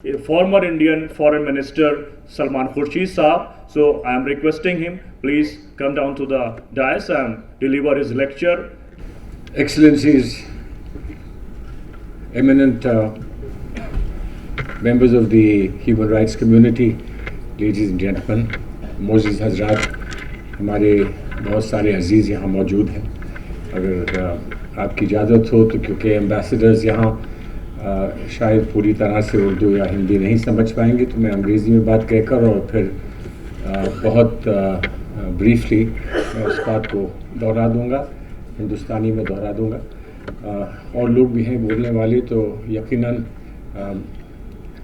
former Indian Foreign Minister Salman Khurshid Saab. So I am requesting him, please come down to the dais and deliver his lecture. Excellencies, eminent members of the human rights community, ladies and gentlemen, मोअज़्ज़िज़ हज़रात, हमारे बहुत सारे अजीज़ यहाँ मौजूद हैं. अगर आपकी इजाज़त हो तो क्योंकि एम्बेसडर्स यहाँ शायद पूरी तरह से उर्दू या हिंदी नहीं समझ पाएंगे, तो मैं अंग्रेज़ी में बात कहकर और फिर बहुत ब्रीफली मैं उस बात को दोहरा दूँगा, हिंदुस्तानी में दोहरा दूँगा. और लोग भी हैं बोलने वाले, तो यकीनन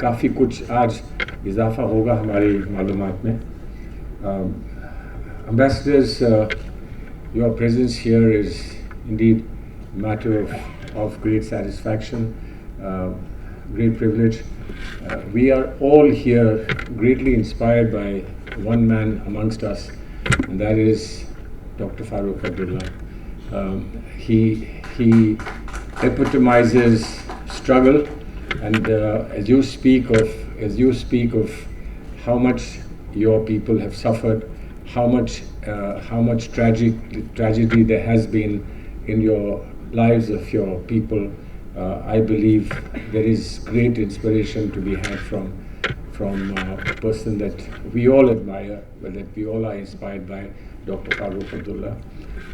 काफ़ी कुछ आज इजाफ़ा होगा हमारी मालूमात में. Ambassadors, your presence here is indeed a matter of great satisfaction, great privilege. We are all here greatly inspired by one man amongst us, and that is Dr. Farooq Abdullah. He epitomizes struggle, and as you speak of how much your people have suffered, how much tragedy there has been in your lives of your people, I believe there is great inspiration to be had from a person that we all admire, but that we all are inspired by, Dr. Farooq Abdullah.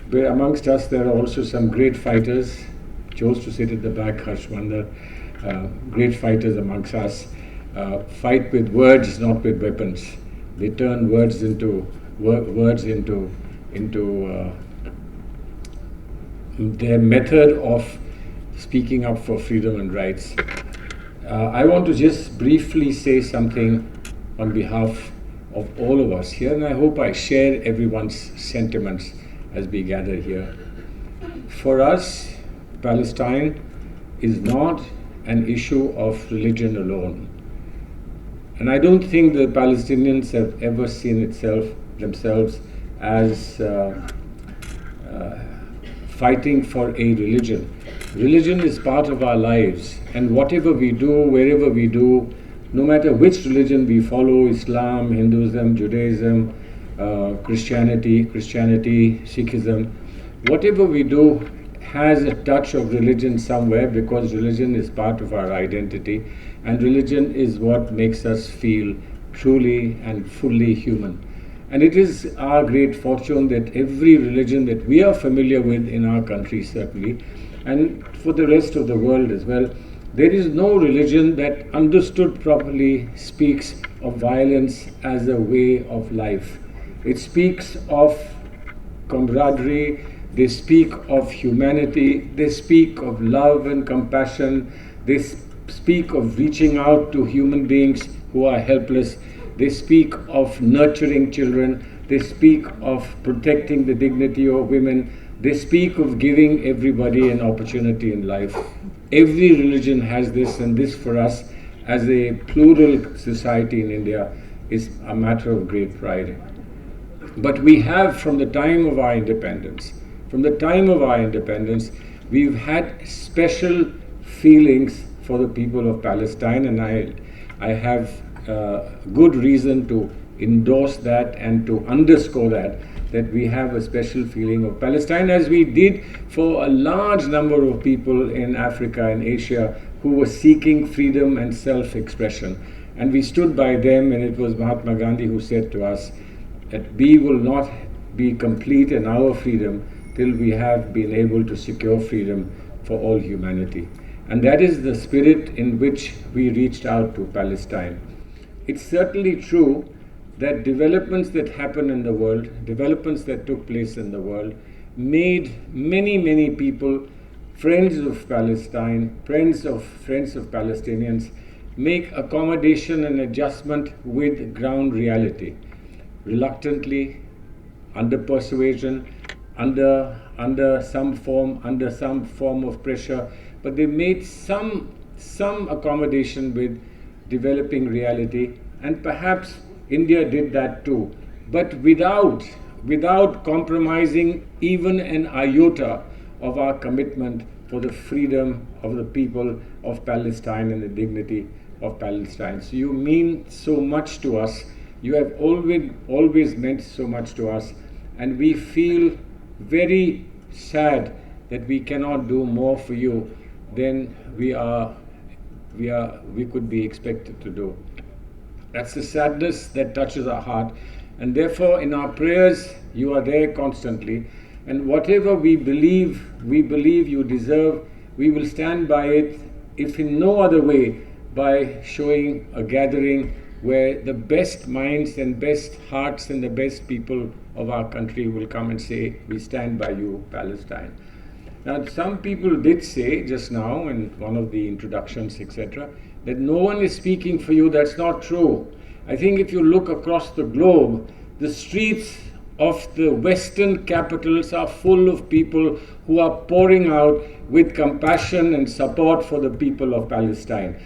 But amongst us there are also some great fighters. Chose to sit at the back, Harshwandar. Great fighters amongst us. Fight with words, not with weapons. They turn words into their method of speaking up for freedom and rights. I want to just briefly say something on behalf of all of us here, and I hope I share everyone's sentiments as we gather here. For us, Palestine is not an issue of religion alone. And I don't think the Palestinians have ever seen themselves as fighting for a religion. Religion is part of our lives, and whatever we do, wherever we do, no matter which religion we follow, Islam, Hinduism, Judaism, Christianity, Sikhism, whatever we do has a touch of religion somewhere, because religion is part of our identity, and religion is what makes us feel truly and fully human. And it is our great fortune that every religion that we are familiar with in our country, certainly, and for the rest of the world as well, there is no religion that understood properly speaks of violence as a way of life. It speaks of camaraderie, they speak of humanity, they speak of love and compassion, they speak of reaching out to human beings who are helpless, they speak of nurturing children, they speak of protecting the dignity of women, they speak of giving everybody an opportunity in life. Every religion has this, and this for us as a plural society in India is a matter of great pride. But we have, from the time of our independence, we've had special feelings for the people of Palestine, and I have good reason to endorse that and to underscore that we have a special feeling of Palestine, as we did for a large number of people in Africa and Asia who were seeking freedom and self-expression. And we stood by them, and it was Mahatma Gandhi who said to us that we will not be complete in our freedom till we have been able to secure freedom for all humanity. And that is the spirit in which we reached out to Palestine. It's certainly true that developments that happen in the world, developments that took place in the world, made many people friends of Palestine, friends of Palestinians, make accommodation and adjustment with ground reality. Reluctantly, under persuasion, under some form of pressure, but they made some accommodation with developing reality, and perhaps India did that too, but without compromising even an iota of our commitment for the freedom of the people of Palestine and the dignity of Palestine. So you mean so much to us. You have always meant so much to us, and we feel very sad that we cannot do more for you than we could be expected to do. That's the sadness that touches our heart, and therefore in our prayers you are there constantly, and whatever we believe you deserve, we will stand by it, if in no other way, by showing a gathering where the best minds and best hearts and the best people of our country will come and say, we stand by you, Palestine. Now, some people did say just now in one of the introductions, etc., that no one is speaking for you. That's not true. I think if you look across the globe, the streets of the Western capitals are full of people who are pouring out with compassion and support for the people of Palestine.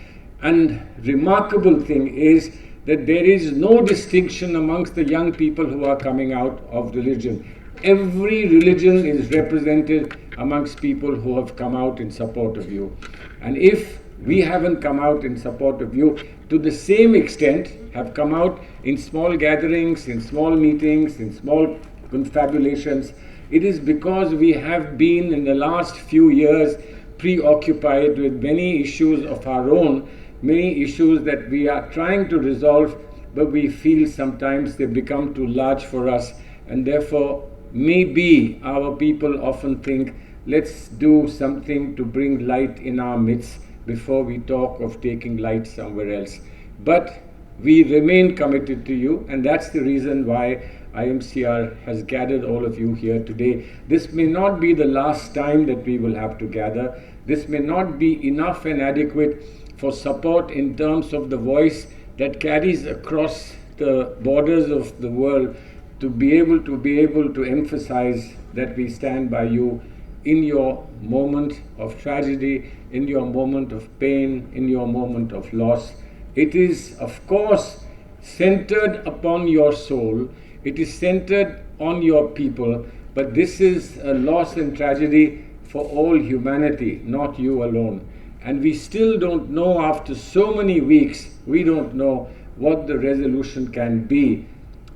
And remarkable thing is that there is no distinction amongst the young people who are coming out of religion. Every religion is represented amongst people who have come out in support of you. And if we haven't come out in support of you to the same extent, have come out in small gatherings, in small meetings, in small confabulations, it is because we have been in the last few years preoccupied with many issues of our own, many issues that we are trying to resolve, but we feel sometimes they become too large for us, and therefore maybe our people often think, let's do something to bring light in our midst before we talk of taking light somewhere else. But we remain committed to you, and that's the reason why IMCR has gathered all of you here today. This may not be the last time that we will have to gather. This may not be enough and adequate for support in terms of the voice that carries across the borders of the world to be able to emphasize that we stand by you in your moment of tragedy, in your moment of pain, in your moment of loss. It is, of course, centered upon your soul. It is centered on your people, but this is a loss and tragedy for all humanity, not you alone. And we still don't know, after so many weeks, we don't know what the resolution can be.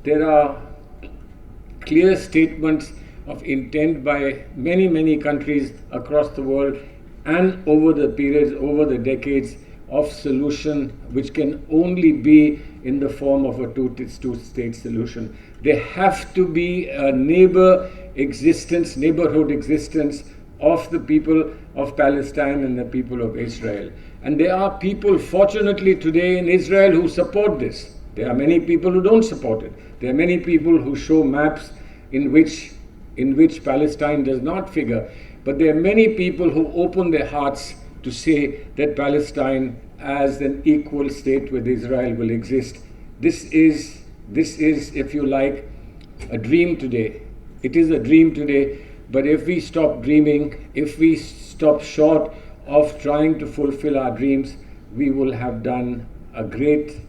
There are clear statements of intent by many countries across the world, and over the periods, over the decades, of solution which can only be in the form of a two-state solution. There have to be a neighborhood existence of the people of Palestine and the people of Israel. And there are people, fortunately today in Israel, who support this. There are many people who don't support it. There are many people who show maps in which Palestine does not figure. But there are many people who open their hearts to say that Palestine as an equal state with Israel will exist. This is, if you like, a dream today. It is a dream today, but if we stop dreaming, if we stop short of trying to fulfill our dreams, we will have done a great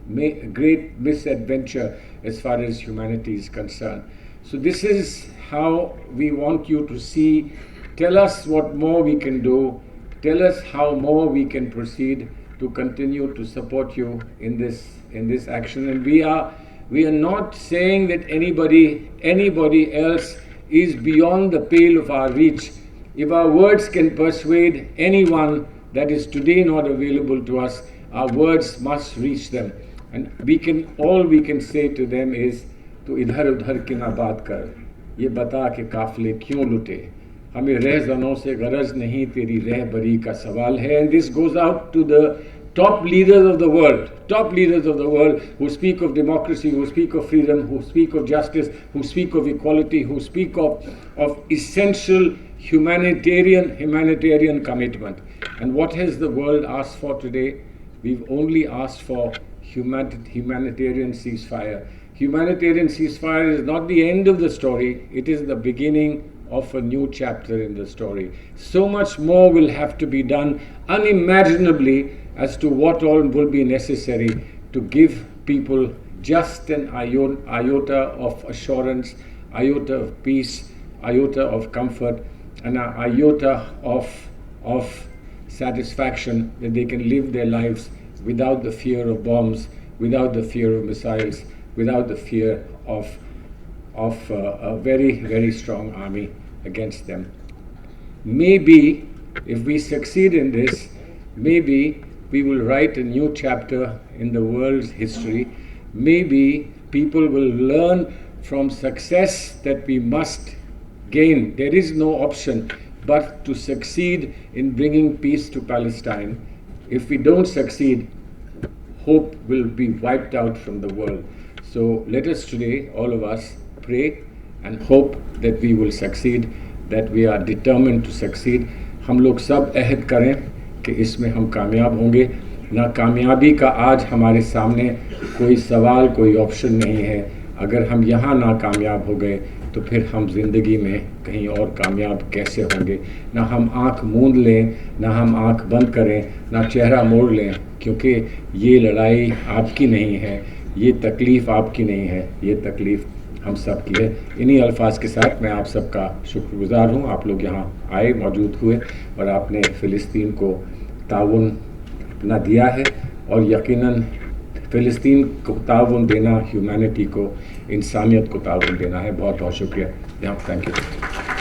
misadventure as far as humanity is concerned. So this is how we want you to see. Tell us what more we can do. Tell us how more we can proceed to continue to support you in this action. And we are not saying that anybody else is beyond the pale of our reach. If our words can persuade anyone that is today not available to us, our words must reach them. And all we can say to them is, "Tu idhar udhar ki na baat kar, ye bata ke काफले क्यों लुटे, हमें रहज़नों से गरज नहीं, तेरी रहबरी का सवाल है." And this goes out to the top leaders of the world who speak of democracy, who speak of freedom, who speak of justice, who speak of equality, who speak of essential humanitarian commitment. And what has the world asked for today? We've only asked for humanitarian ceasefire. Humanitarian ceasefire is not the end of the story, it is the beginning of a new chapter in the story. So much more will have to be done, unimaginably, as to what all will be necessary to give people just an iota of assurance, iota of peace, iota of comfort, and an iota of satisfaction that they can live their lives without the fear of bombs, without the fear of missiles, without the fear of a very, very strong army against them. Maybe if we succeed in this, maybe we will write a new chapter in the world's history. Maybe people will learn from success that we must gain. There is no option but to succeed in bringing peace to Palestine. If we don't succeed, hope will be wiped out from the world. So let us today, all of us, pray and hope that we will succeed, that we are determined to succeed. हम लोग सब अहद करें कि इसमें हम कामयाब होंगे. नाकामयाबी का आज हमारे सामने कोई सवाल, कोई ऑप्शन नहीं है. अगर हम यहाँ नाकामयाब हो गए तो फिर हम ज़िंदगी में कहीं और कामयाब कैसे होंगे. ना हम आँख मूंद लें, ना हम आँख बंद करें, ना चेहरा मोड़ लें, क्योंकि ये लड़ाई आपकी नहीं है, ये तकलीफ़ आपकी नहीं है, ये तकलीफ़ हम सब की है. इन्हीं अल्फाज के साथ मैं आप सबका शुक्रगुज़ार हूँ. आप लोग यहाँ आए, मौजूद हुए और आपने फ़िलिस्तीन को ताउन अपना दिया है, और यकीनन फ़िलिस्तीन को ताउन देना ह्यूमैनिटी को, इंसानियत को ताउन देना है. बहुत बहुत शुक्रिया. Thank you.